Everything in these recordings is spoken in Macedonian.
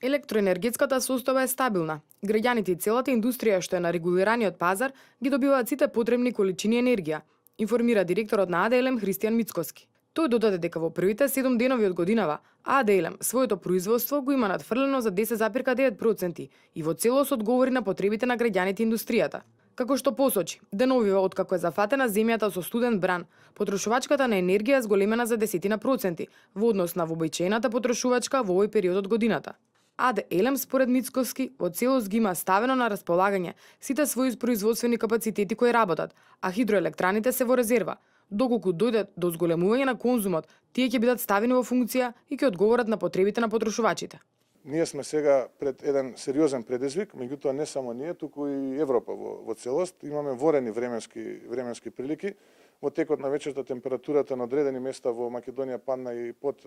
Електроенергетската состојба е стабилна. Граѓаните и целата индустрија што е на регулираниот пазар ги добиваат сите потребни количини енергија, информира директорот на АДЛМ Христијан Мицкоски. Тој додаде дека во првите 7 денови од годинава АДЛМ своето производство го има надфрлено за 10,9% и во целост одговори на потребите на граѓаните и индустријата. Како што посочи, деновива откако е зафатена земјата со студен бран, потрошувачката на енергија е зголемена за 10% во однос на вообичаената потрошувачка во овој период од годината. АДЛМ според Мицкоски во целост ги има ставено на располагање сите своји производствени капацитети кои работат, а хидроелектраните се во резерва. Доколку дојде до зголемување на конзумот, тие ќе бидат ставени во функција и ќе одговорат на потребите на потрошувачите. Ние сме сега пред еден сериозен предизвик, меѓутоа не само ние, туку и Европа во целост. Имаме ворени временски прилики. Во текот на вечерта температурата на одредени места во Македонија падна и под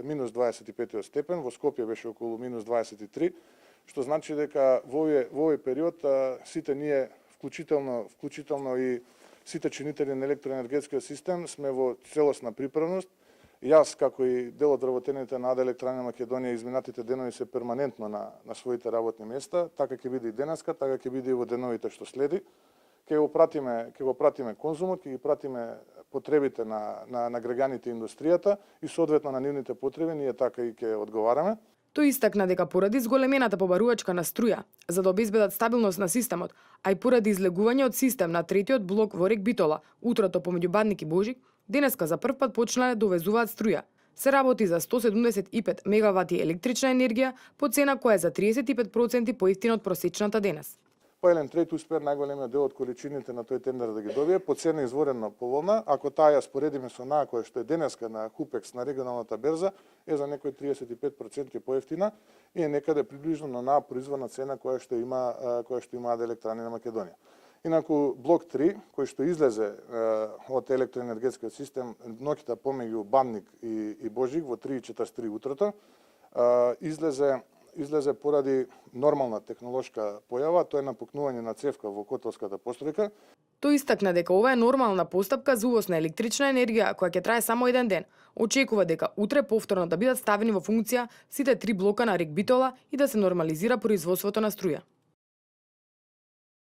минус 25 степен, во Скопје беше околу минус 23, што значи дека во овој период сите ние, вклучително и сите чинители на електроенергетскиот систем, сме во целосна приправност. Јас, како и дел од работените на АД Електрани Македонија, изминатите денови се перманентно на своите работни места. Така ќе биде и денеска, така ќе биде и во деновите што следи. Ќе го пратиме конзумот, ќе ги пратиме потребите на граѓаните и индустријата и соодветно на нивните потреби ние така и ќе одговараме. Тој истакна дека поради зголемената побарувачка на струја, за да обезбедат стабилност на системот, а и поради излегување од систем на третиот блок во Рек Битола, утрото помеѓу Бадник и Божик, денеска за прв пат почнале да увезуваат струја. Се работи за 175 мегавати електрична енергија по цена која е за 35% поевтина од просечната денес. Елен Трейд успеа најголемиот дел од количините на тој тендер да ги добие по цена изворено поволна. Ако таа ја споредиме со онаа која што е денеска на Хупекс на регионалната берза, е за некои 35% поевтина и е некаде приближно на онаа производна цена која што има АД Електрани на Македонија. Инаку блок 3, кој што излезе од електроенергетскиот систем ноќта помеѓу Бандник и Божик во 3:43 утрото, излезе поради нормална технолошка појава, тоа е напукнување на цевка во котелската постројка. Тој истакна дека ова е нормална постапка за увоз на електрична енергија која ќе трае само еден ден. Очекува дека утре повторно да бидат ставени во функција сите 3 блока на Рек Битола и да се нормализира производството на струја.